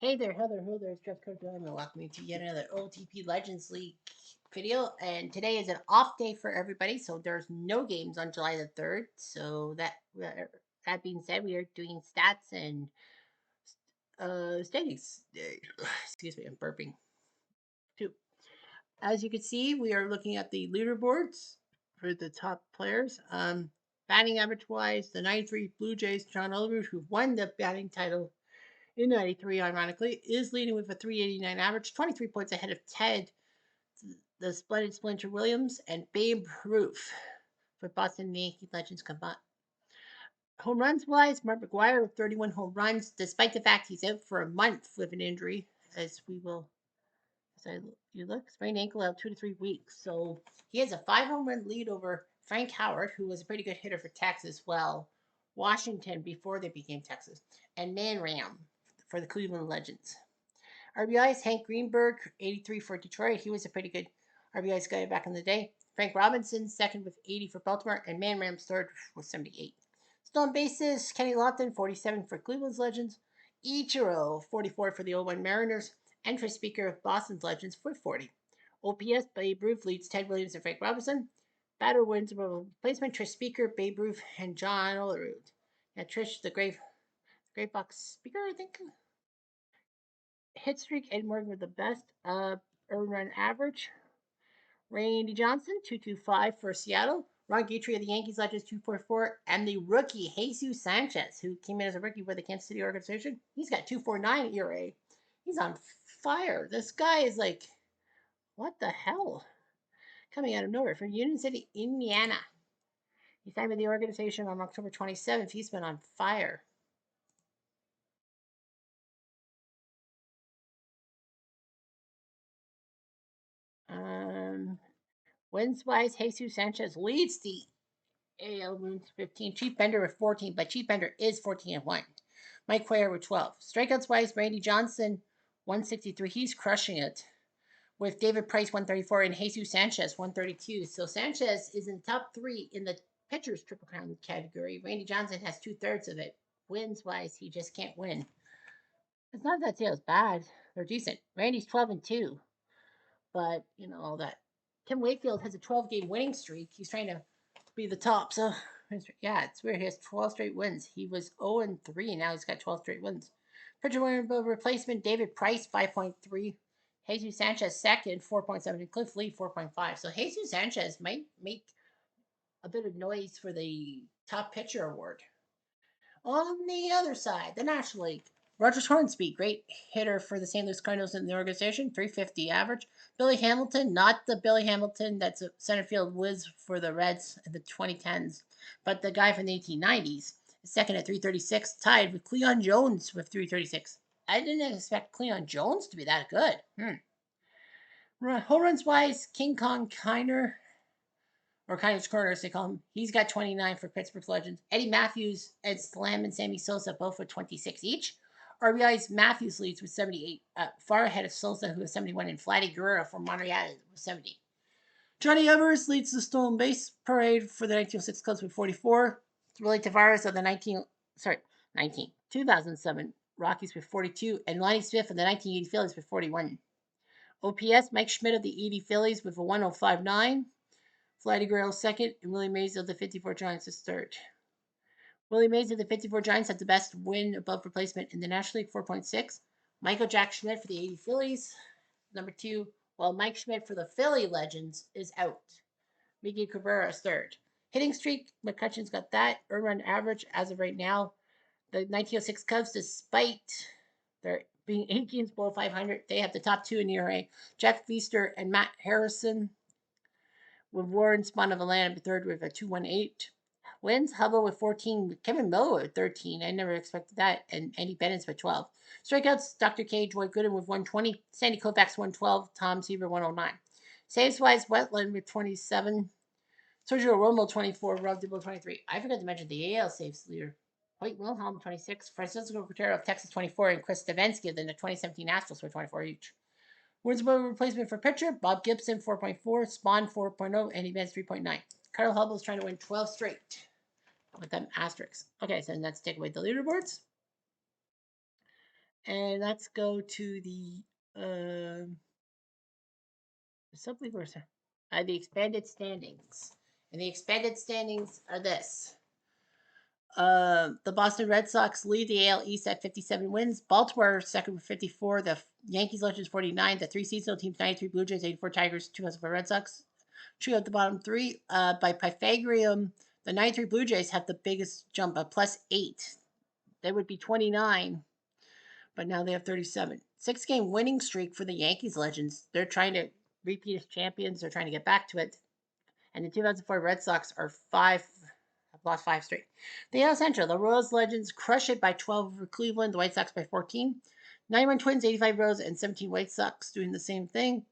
Hey there, Heather. Hello there, it's Jeff Coach. And welcome to yet another OOTP Legends League video. And today is an off day for everybody, so there's no games on July the 3rd. So that being said, we are doing stats and standings. Excuse me, I'm burping too. As you can see, we are looking at the leaderboards for the top players. Batting average wise, the 93 Blue Jays, John Oliver, who won the batting title in 93, ironically, is leading with a 389 average, 23 points ahead of Ted, the splendid Splinter Williams, and Babe Ruth for Boston Yankee Legends combined. Home runs wise, Mark McGwire with 31 home runs, despite the fact he's out for a month with an injury, as we will, as I, you look, sprained ankle out 2 to 3 weeks. So he has a 5 home run lead over Frank Howard, who was a pretty good hitter for Texas, well, Washington before they became Texas, and Man Ram for the Cleveland Legends. RBIs, Hank Greenberg, 83 for Detroit. He was a pretty good RBIs guy back in the day. Frank Robinson, second with 80 for Baltimore, and Man Rams third with 78. Stolen bases, Kenny Lofton, 47 for Cleveland's Legends. Ichiro, 44 for the 01 Mariners. And for Speaker of Boston's Legends with 40. OPS, Babe Ruth leads Ted Williams and Frank Robinson. Batter wins replacement, Trish Speaker, Babe Ruth, and John Olerud. Yeah, Trish, the Great Box Speaker, I think. Hit streak, Ed Morgan with the best. Earned run average. Randy Johnson, 225 for Seattle. Ron Guidry of the Yankees Legends, 244. And the rookie, Jesus Sanchez, who came in as a rookie with the Kansas City organization, he's got 249 ERA. He's on fire. This guy is like, what the hell? Coming out of nowhere from Union City, Indiana. He signed with the organization on October 27th. He's been on fire. Um, Wins wise, Jesus Sanchez leads the AL Moon's 15. Chief Bender with 14, but Chief Bender is 14-1. Mike Cuellar with 12. Strikeouts wise, Randy Johnson, 163. He's crushing it. With David Price, 134, and Jesus Sanchez, 132. So Sanchez is in the top three in the pitchers triple crown category. Randy Johnson has 2/3 of it. Wins wise, he just can't win. It's not that sales bad. They're decent. Randy's 12-2, but you know all that. Tim Wakefield has a 12-game winning streak. He's trying to be the top. So yeah, it's weird. He has 12 straight wins. He was 0-3, and now he's got 12 straight wins. Pitcher winner replacement David Price 5.3. Jesus Sanchez second 4.7, and Cliff Lee 4.5. So Jesus Sanchez might make a bit of noise for the top pitcher award. On the other side, the National League. Roger Hornsby, great hitter for the St. Louis Cardinals in the organization, 350 average. Billy Hamilton, not the Billy Hamilton that's a center field whiz for the Reds in the 2010s, but the guy from the 1890s, second at 336, tied with Cleon Jones with 336. I didn't expect Cleon Jones to be that good. Home runs wise, King Kong Kiner, or Kiner's Corner as they call him, he's got 29 for Pittsburgh's Legends. Eddie Matthews, Ed Slam, and Sammy Sosa both with 26 each. RBI's Matthews leads with 78, far ahead of Sosa, who has 71, and Vladdy Guerrero from Montreal with 70. Johnny Evers leads the stolen base parade for the 1906 Cubs with 44. Willie Tavares of the 2007 Rockies with 42, and Lonnie Smith of the 1980 Phillies with 41. OPS, Mike Schmidt of the 80 Phillies with a 1059. Vladdy Guerrero second, and Willie Mays of the 54 Giants is third. Willie Mays of the 54 Giants had the best win above replacement in the National League, 4.6. Michael Jack Schmidt for the 80 Phillies, number 2, while Mike Schmidt for the Philly Legends is out. Miggy Cabrera is third. Hitting streak, McCutcheon's got that. Earned run average as of right now. The 1906 Cubs, despite their being 8 games below 500, they have the top two in ERA. Jeff Feaster and Matt Harrison, with Warren Spahn of Atlanta third with a 218. Wins, Hubble with 14, Kevin Miller with 13. I never expected that. And Andy Bennett's with 12. Strikeouts, Dr. K, Joy Gooden with 120. Sandy Koufax 112. Tom Seaver 109. Saves wise, Wetland with 27. Sergio Romo 24. Rob Dibble 23. I forgot to mention the AL saves leader. Hoyt Wilhelm 26. Francisco Cordero of Texas 24. And Chris Stavensky of the 2017 Astros for 24 each. Wins above replacement for pitcher, Bob Gibson 4.4, Spahn 4.0, and Evans 3.9. Carl Hubbell's trying to win 12 straight with them asterisks. Okay, so let's take away the leaderboards. And let's go to the something where the expanded standings. And the expanded standings are this. The Boston Red Sox lead the AL East at 57 wins. Baltimore second with 54. The Yankees, Legends 49. The three seasonal teams 93. Blue Jays 84. Tigers 2004 Red Sox. True at the bottom three. By Pythagorean, the 93 Blue Jays have the biggest jump of +8. They would be 29, but now they have 37. 6-game winning streak for the Yankees Legends. They're trying to repeat as champions. They're trying to get back to it. And the 2004 Red Sox are have lost 5 straight. The AL Central, the Royals Legends crush it by 12 over Cleveland, the White Sox by 14. 91 Twins, 85 Royals, and 17 White Sox doing the same thing.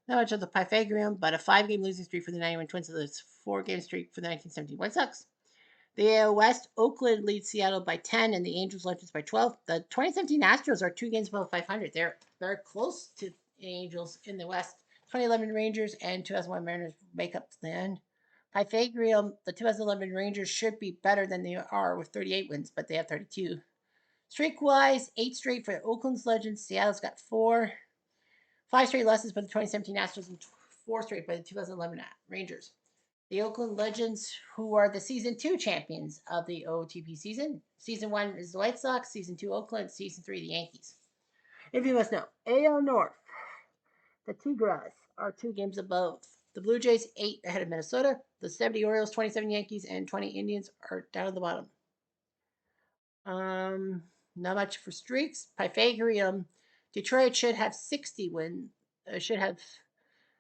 Not much of the Pythagorean, but a 5-game losing streak for the 91 Twins, so there's 4-game streak for the 1917 White Sox. The AL West, Oakland leads Seattle by 10, and the Angels Legends by 12. The 2017 Astros are 2 games above 500. They're very close to the Angels in the West. 2011 Rangers and 2001 Mariners make up the end. Pythagorean, the 2011 Rangers should be better than they are with 38 wins, but they have 32. Streak wise, 8 straight for Oakland's Legends. Seattle's got 4. 5 straight losses by the 2017 Astros and 4 straight by the 2011 Rangers. The Oakland Legends, who are the season 2 champions of the OOTP season. Season 1 is the White Sox, season 2 Oakland, season 3 the Yankees. If you must know, AL North, the Tigres are 2 games above. The Blue Jays 8 ahead of Minnesota. The 70 Orioles, 27 Yankees, and 20 Indians are down at the bottom. Not much for streaks. Pythagorean, Detroit should have 60 wins. Should have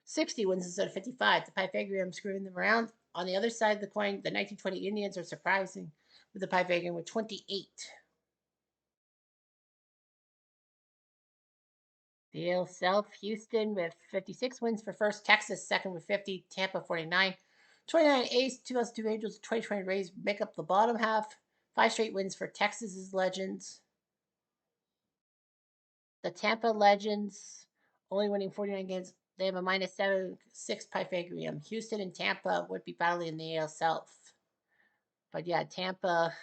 60 wins instead of 55. The Pythagorean screwing them around. On the other side of the coin, the 1920 Indians are surprising with the Pythagorean with 28. The AL South, Houston with 56 wins for first. Texas second with 50. Tampa 49. 29 A's, 2002 Angels, 2020 Rays make up the bottom half. 5 straight wins for Texas's Legends. The Tampa Legends only winning 49 games. They have a -7.6 Pythagorean. Houston and Tampa would be battling in the AL South. But yeah, Tampa,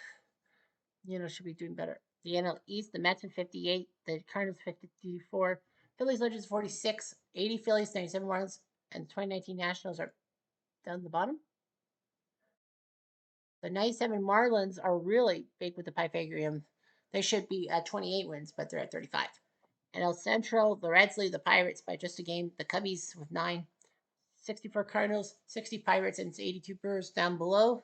should be doing better. The NL East, the Mets with 58, the Cardinals 54, Phillies Legends 46, 80 Phillies, 97 Marlins, and the 2019 Nationals are down the bottom. The 97 Marlins are really big with the Pythagorean. They should be at 28 wins, but they're at 35. NL Central, the Reds lead the Pirates by just a game. The Cubbies with 9, 64 Cardinals, 60 Pirates, and 82 Brewers down below.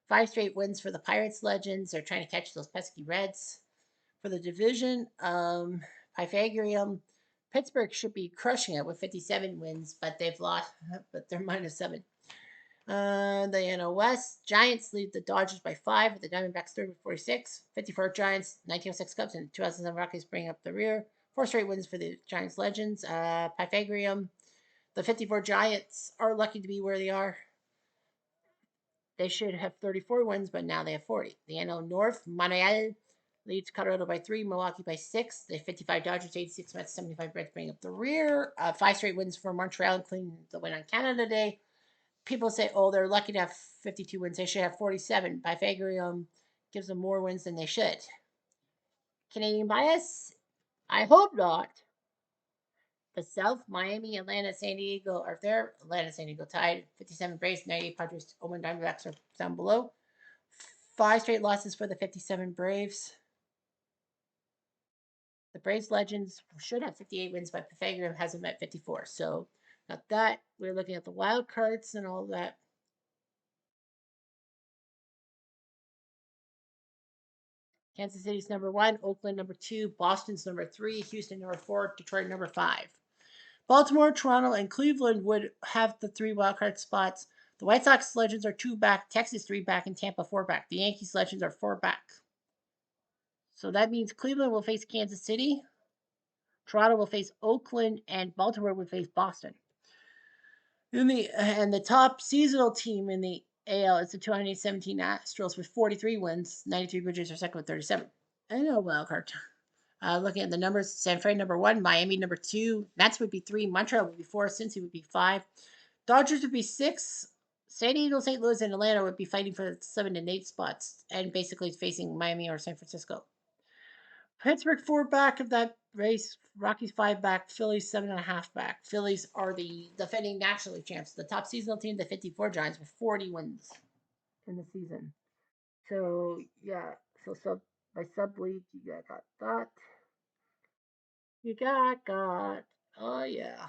5 straight wins for the Pirates Legends. They're trying to catch those pesky Reds. For the division, Pythagorean, Pittsburgh should be crushing it with 57 wins, but they've lost, but they're -7. The NL West, Giants lead the Dodgers by 5, with the Diamondbacks third with 46. 54 Giants, 1906 Cubs, and 2007 Rockies bring up the rear. 4 straight wins for the Giants Legends. Pythagorean, the 54 Giants are lucky to be where they are. They should have 34 wins, but now they have 40. The NL North, Montreal leads Colorado by 3, Milwaukee by 6. The 55 Dodgers, 86 Mets, 75 Reds bring up the rear. 5 straight wins for Montreal, including the win on Canada Day. People say, oh, they're lucky to have 52 wins. They should have 47. Pythagorean gives them more wins than they should. Canadian bias? I hope not. The South, Miami, Atlanta, San Diego are there. Atlanta, San Diego tied. 57 Braves, 98 Padres, Oakland Diamondbacks are down below. 5 straight losses for the 57 Braves. The Braves Legends should have 58 wins, but Pythagorean hasn't met 54. So, got that. We're looking at the wild cards and all that. Kansas City's number 1, Oakland number 2, Boston's number 3, Houston number 4, Detroit number 5. Baltimore, Toronto, and Cleveland would have the 3 wildcard spots. The White Sox Legends are 2 back, Texas 3 back, and Tampa 4 back. The Yankees Legends are 4 back. So that means Cleveland will face Kansas City, Toronto will face Oakland, and Baltimore will face Boston. And the top seasonal team in the AL is the 2017 Astros with 43 wins. 93 Blue Jays are second with 37. And a wild card. Looking at the numbers, San Fran number 1, Miami number 2, Mets would be 3, Montreal would be 4, Cincy would be 5, Dodgers would be 6, San Diego, St. Louis, and Atlanta would be fighting for 7 and 8 spots, and basically facing Miami or San Francisco. Pittsburgh 4 back of that race. Rockies 5 back. Phillies 7.5 back. Phillies are the defending National League champs. The top seasonal team, the 54 Giants, with 40 wins in the season. So yeah, so by sub league you got that. You got. Oh yeah.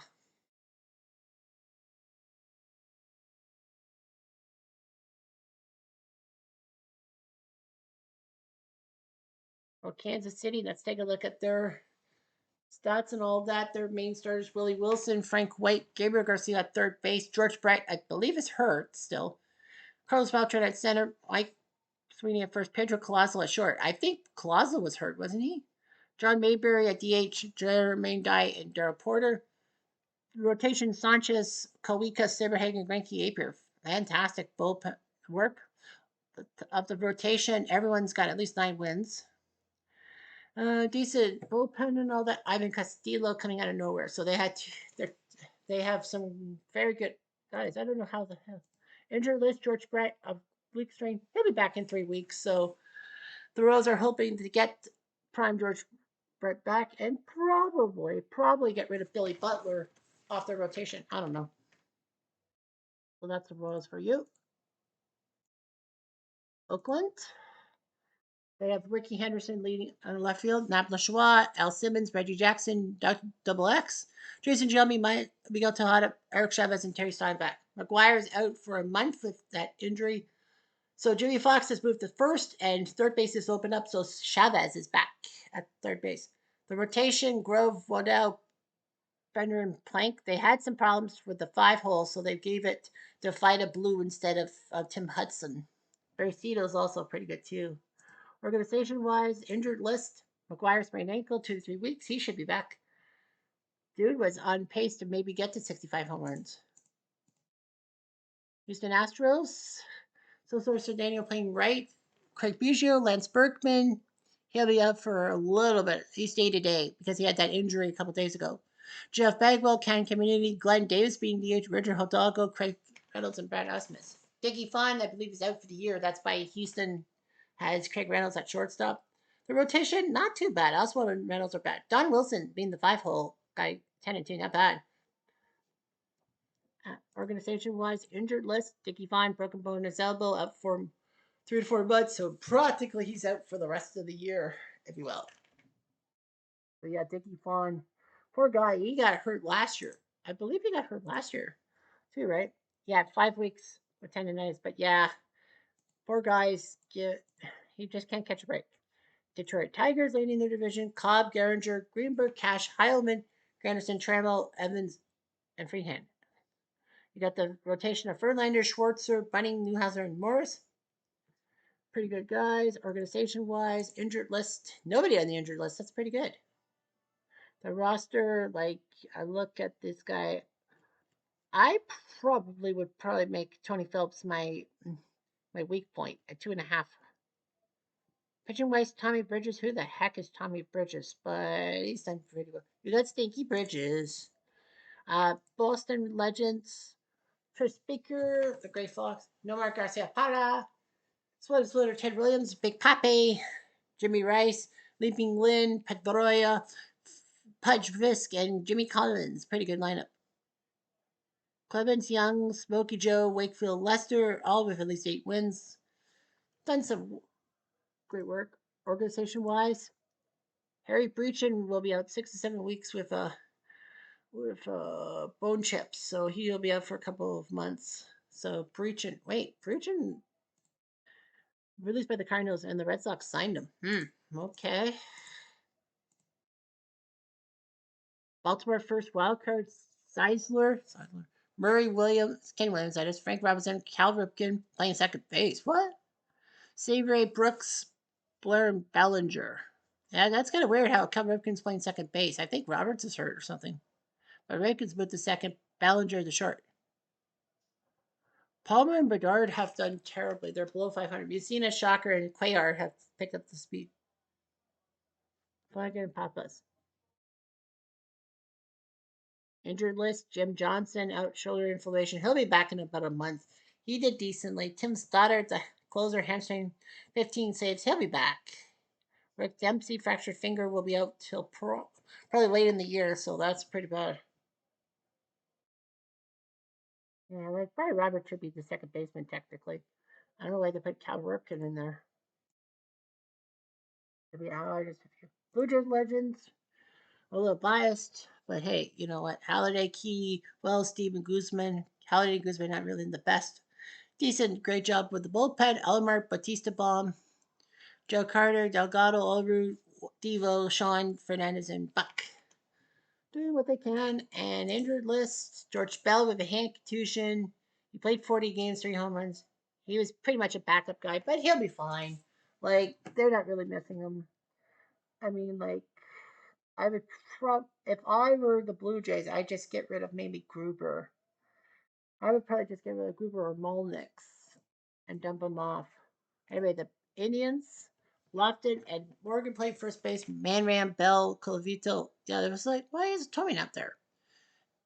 Well, Kansas City. Let's take a look at their stats and all that. Their main starters: Willie Wilson, Frank White, Gabriel Garcia at third base, George Brett, I believe, is hurt still. Carlos Beltran at center, Mike Sweeney at first, Pedro Colazo at short. I think Colazo was hurt, wasn't he? John Mayberry at DH, Jermaine Dye, and Daryl Porter. Rotation: Sanchez, Kawika, Saberhagen, Greinke, Apier. Fantastic bullpen work. Of the rotation, everyone's got at least 9 wins. Decent bullpen and all that. Ivan Castillo coming out of nowhere. So they have some very good guys. I don't know how the hell. Injured list: George Brett of weak strain. He'll be back in 3 weeks. So the Royals are hoping to get prime George Brett back and probably get rid of Billy Butler off their rotation. I don't know. So that's the Royals for you. Oakland. They have Ricky Henderson leading on the left field, Nap Lachua, Al Simmons, Reggie Jackson, Double X, Jason Gelmy, Miguel Tejada, Eric Chavez, and Terry Steinbach. McGuire is out for a month with that injury. So Jimmy Fox has moved to first, and third base is opened up, so Chavez is back at third base. The rotation: Grove, Waddell, Bender, and Plank. They had some problems with the 5 hole, so they gave it to Fida Blue instead of Tim Hudson. Barry is also pretty good, too. Organization wise, injured list: McGuire sprained ankle, 2 to 3 weeks. He should be back. Dude was on pace to maybe get to 65 home runs. Houston Astros. So Daniel playing right. Craig Biggio, Lance Berkman. He'll be up for a little bit, at least day to day, because he had that injury a couple days ago. Jeff Bagwell, Ken Community, Glenn Davis being DH, Richard Hidalgo, Craig Reynolds, and Brad Ausmus. Dickie Fun, I believe, is out for the year. That's why Houston has Craig Reynolds at shortstop. The rotation, not too bad. Oswald and Reynolds are bad. Don Wilson being the 5 hole guy, 10 and 2, not bad. Organization wise, injured list: Dickie Fine, broken bone in his elbow, up for 3 to 4 months. So practically he's out for the rest of the year, if you will. So yeah, Dickie Fine, poor guy. He got hurt last year. I believe he got hurt last year too, right? Yeah, 5 weeks with tendonitis. But yeah, poor guys. He just can't catch a break. Detroit Tigers leading their division: Cobb, Garinger, Greenberg, Cash, Heilman, Granderson, Trammell, Evans, and Freehand. You got the rotation of Verlander, Schwartzer, Bunning, Newhouser, and Morris. Pretty good guys. Organization wise, injured list: nobody on the injured list. That's pretty good. The roster, like, I look at this guy, I would make Tony Phillips my weak point at 2.5. Pitching wise, Tommy Bridges. Who the heck is Tommy Bridges? But he's done pretty well. You got Stinky Bridges. Boston Legends. Chris Baker, the Gray Fox. Nomar Garcia Parra. Splitter, Ted Williams. Big Pape. Jimmy Rice. Leaping Lynn. Pedroia. Pudge Visk, and Jimmy Collins. Pretty good lineup. Clemens, Young, Smokey Joe, Wakefield, Lester, all with at least 8 wins. Done some great work organization wise. Harry Breachin will be out 6 to 7 weeks with bone chips, so he'll be out for a couple of months. So Breachin released by the Cardinals, and the Red Sox signed him. Okay. Baltimore first wild card: Seisler, Murray Williams, Kenny Williams, that is, Frank Robinson, Cal Ripken playing second base. What? Savory, Brooks, Blair, and Bellinger. Yeah, that's kind of weird how Cal Ripken's playing second base. I think Roberts is hurt or something. But Ripken's moved to second, Bellinger the short. Palmer and Bedard have done terribly. They're below 500. Mussina, Shocker, and Cuellar have picked up the speed. Flanagan and Papas. Injured list: Jim Johnson, out shoulder inflammation. He'll be back in about a month. He did decently. Tim Stoddard, the closer, hamstring, 15 saves. He'll be back. Rick Dempsey fractured finger will be out till probably late in the year, so that's pretty bad. Yeah, like Brian Roberts should be the second baseman technically. I don't know why they put Cal Ripken in there. To be honest with you, Blue Jays legends. A little biased, but hey, you know what? Halliday, Key, Wells, Steven Guzman. Halliday, Guzman not really the best. Decent, great job with the bullpen. Elmar, Batista Bomb, Joe Carter, Delgado, Olru, Devo, Sean, Fernandez, and Buck. Doing what they can. And injured list, George Bell with a hand contusion. He played 40 games, 3 home runs. He was pretty much a backup guy, but he'll be fine. Like, they're not really missing him. I mean, like, I would if I were the Blue Jays, I'd just get rid of maybe Gruber. I would probably just get rid of Gruber or Molnix and dump them off. Anyway, the Indians, Lofton and Morgan played first base. Manram, Bell, Colavito. Yeah, there was like, why is Tommy not there?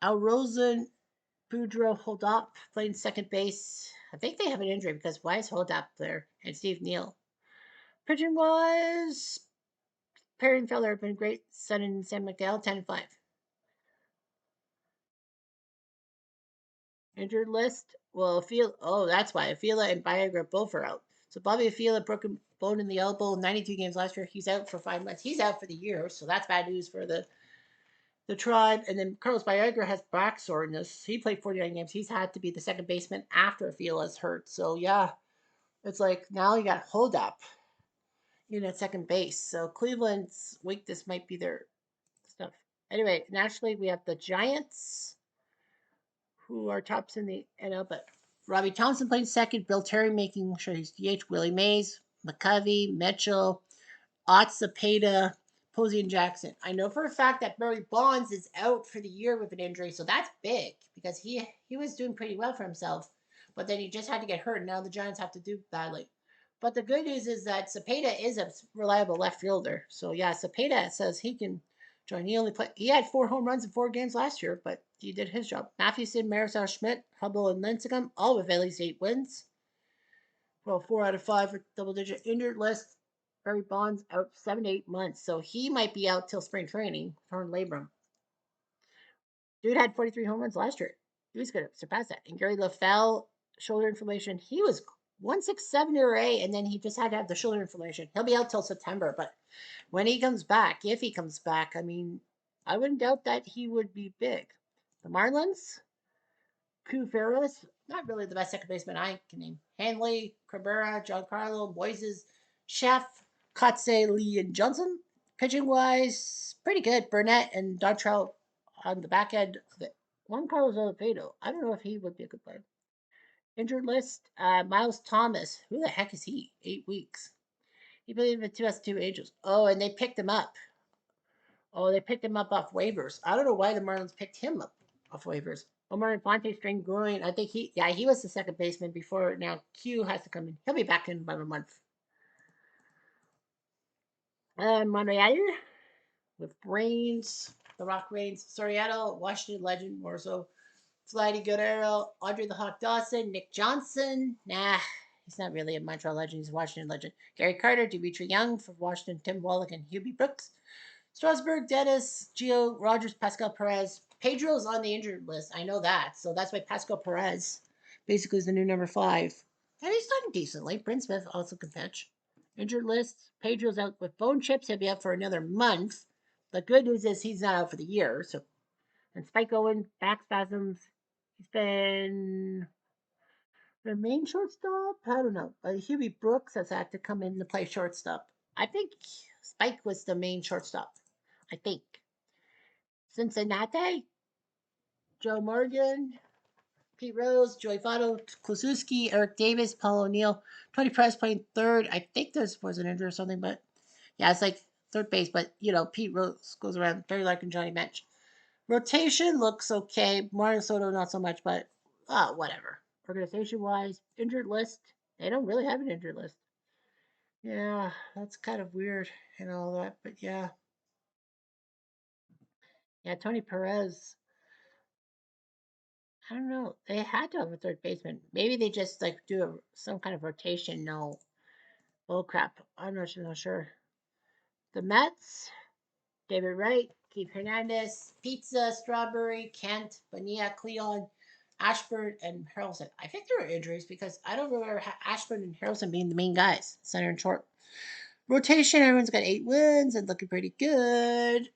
Al Rosen, Boudreaux, Holdop playing second base. I think they have an injury because why is Holdop there? And Steve Neal. Pitching wise, Perry and Feller have been great. Sun and Sam McDowell, 10-5. Injured list. Well, that's why Afila and Viagra both are out. So Bobby Afila broken bone in the elbow, 92 games last year. He's out for 5 months. He's out for the year, so that's bad news for the tribe. And then Carlos Viagra has back soreness. He played 49 games. He's had to be the second baseman after Afila's hurt. So yeah, it's like now you got hold up at second base. So Cleveland's weakness might be their stuff. Anyway, nationally we have the Giants, who are tops in the NL, but Robbie Thompson playing second, Bill Terry making sure he's DH, Willie Mays, McCovey, Mitchell, Ott Cepeda, Posey, and Jackson. I know for a fact that Barry Bonds is out for the year with an injury, so that's big because he was doing pretty well for himself, but then he just had to get hurt, and now the Giants have to do badly. But the good news is that Cepeda is a reliable left fielder. So yeah, Cepeda says he can join. He had 4 home runs in 4 games last year, but he did his job. Mathewson, Marisol Schmidt, Hubble, and Lincecum, all with at least 8 wins. Well, 4 out of 5 with double-digit injured list. Barry Bonds out 7 to 8 months, so he might be out till spring training. Torn labrum. Dude had 43 home runs last year. He was going to surpass that. And Gary LaFell, shoulder inflammation. He was 167 ERA, and then he just had to have the shoulder inflammation. He'll be out till September, but when he comes back, if he comes back, I mean, I wouldn't doubt that he would be big. The Marlins, Q Ferris, not really the best second baseman I can name. Hanley, Cabrera, Giancarlo, Moises, Chef, Kotze, Lee, and Johnson. Pitching wise, pretty good. Burnett and Dontrell on the back end of it. Juan Carlos Olivedo, I don't know if he would be a good player. Injured list, Miles Thomas. Who the heck is he? 8 weeks. He played with 2 Angels. Oh, and they picked him up. Oh, they picked him up off waivers. I don't know why the Marlins picked him up off waivers. Omar Infante strained groin. I think he was the second baseman before. Now Q has to come in. He'll be back in about a month. Montreal with Brains, the Rock Reigns, Soriano, Washington legend, more so. Flighty Guerrero, Audrey the Hawk Dawson, Nick Johnson. Nah, he's not really a Montreal legend. He's a Washington legend. Gary Carter, Dimitri Young for Washington, Tim Wallach, and Hubie Brooks. Strasburg, Dennis, Gio, Rogers, Pascal Perez. Pedro's on the injured list. I know that. So that's why Pascal Perez basically is the new number 5. And he's done decently. Prince Smith also can pitch. Injured list. Pedro's out with bone chips. He'll be out for another month. The good news is he's not out for the year. So, and Spike Owen, back spasms. He's been the main shortstop. I don't know. Hubie Brooks has had to come in to play shortstop. I think Spike was the main shortstop. I think. Cincinnati, Joe Morgan, Pete Rose, Joey Votto, Kluszewski, Eric Davis, Paul O'Neill, Tony Perez playing third. I think there was an injury or something, but yeah, it's like third base. But Pete Rose goes around very like in Johnny Bench. Rotation looks okay. Mario Soto not so much, but whatever. Organization wise, injured list. They don't really have an injured list. Yeah, that's kind of weird and all that, but yeah. Yeah, Tony Perez, I don't know. They had to have a third baseman. Maybe they just like do some kind of rotation. No, bull crap. I'm not sure. The Mets, David Wright, Keith Hernandez, Pizza, Strawberry, Kent, Bonilla, Cleon, Ashburn, and Harrelson. I think there were injuries because I don't remember Ashburn and Harrelson being the main guys, center and short. Rotation, everyone's got 8 wins and looking pretty good.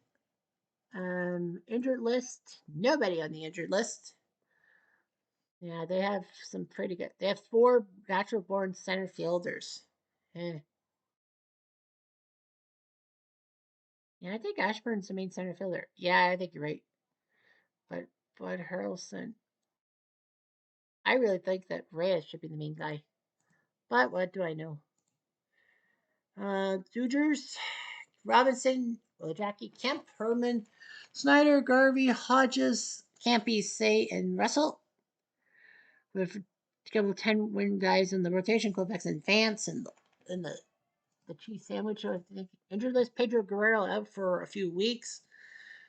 Injured list, nobody on the injured list. Yeah, they have some pretty good. They have 4 natural born center fielders. Eh. Yeah, I think Ashburn's the main center fielder. Yeah, I think you're right. But Bud Harrelson, I really think that Reyes should be the main guy. But what do I know? Dodgers, Robinson, Jackie Kemp, Herman, Snyder, Garvey, Hodges, Campy, Say, and Russell. With a couple of 10-win guys in the rotation, Kovacs and Vance, and the cheese sandwich. I think injured list. Pedro Guerrero out for a few weeks.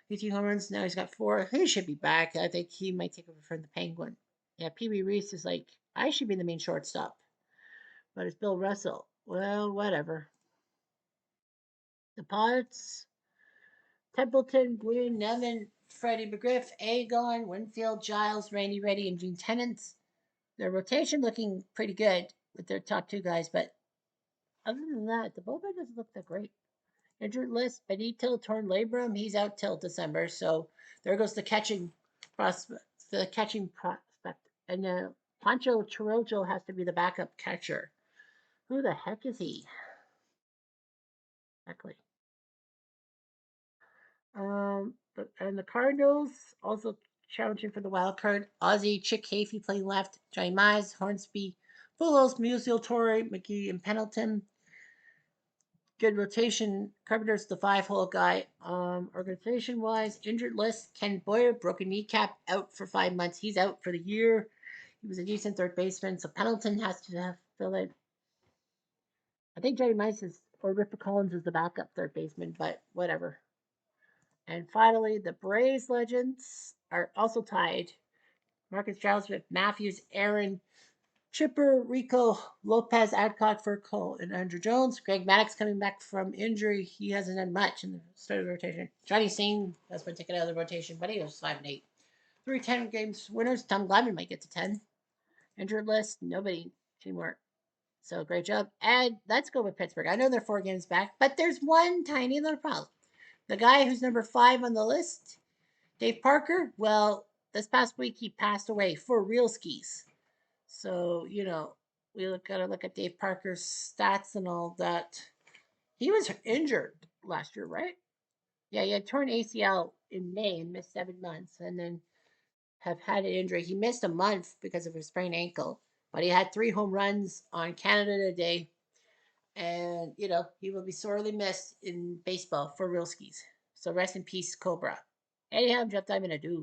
18 home runs. Now he's got 4. He should be back. I think he might take over from the Penguin. Yeah, Pee-wee Reese is like, I should be the main shortstop. But it's Bill Russell. Well, whatever. The Pots, Templeton, Gwynn, Nevin, Freddie McGriff, Agon, Winfield, Giles, Randy Reddy, and Gene Tennants. Their rotation looking pretty good with their top 2 guys, but other than that, the bullpen doesn't look that great. Injured list, Benito torn labrum. He's out till December, so there goes the catching prospect. The catching prospect, and Pancho Chirojo has to be the backup catcher. Who the heck is he? Exactly. And the Cardinals also challenging for the wild card. Ozzie, Chick Hafey playing left. Johnny Mize, Hornsby, Fulos, Musial, Torrey, McGee, and Pendleton. Good rotation. Carpenter's the 5-hole guy. Organization wise, injured list. Ken Boyer, broken kneecap, out for 5 months. He's out for the year. He was a decent third baseman, so Pendleton has to fill in. I think Johnny Mize is, or Ripper Collins is the backup third baseman, but whatever. And finally, the Braves legends are also tied. Marcus Giles with Matthews, Aaron, Chipper, Rico, Lopez, Adcock, Furco, and Andrew Jones. Greg Maddox coming back from injury. He hasn't done much in the start of the rotation. Johnny Singh has been taken out of the rotation, but he was 5 and 8. 3 games winners. Tom Glavine might get to 10. Injured list, nobody, teamwork. So great job. And let's go with Pittsburgh. I know they're 4 games back, but there's one tiny little problem. The guy who's number 5 on the list, Dave Parker, well, this past week he passed away for real skis. So, we gotta look at Dave Parker's stats and all that. He was injured last year, right? Yeah, he had torn ACL in May and missed 7 months, and then have had an injury. He missed a month because of a sprained ankle, but he had 3 home runs on Canada Today, and he will be sorely missed in baseball for real skis. So rest in peace, Cobra. Anyhow, I'm Jeff Diamond. I do.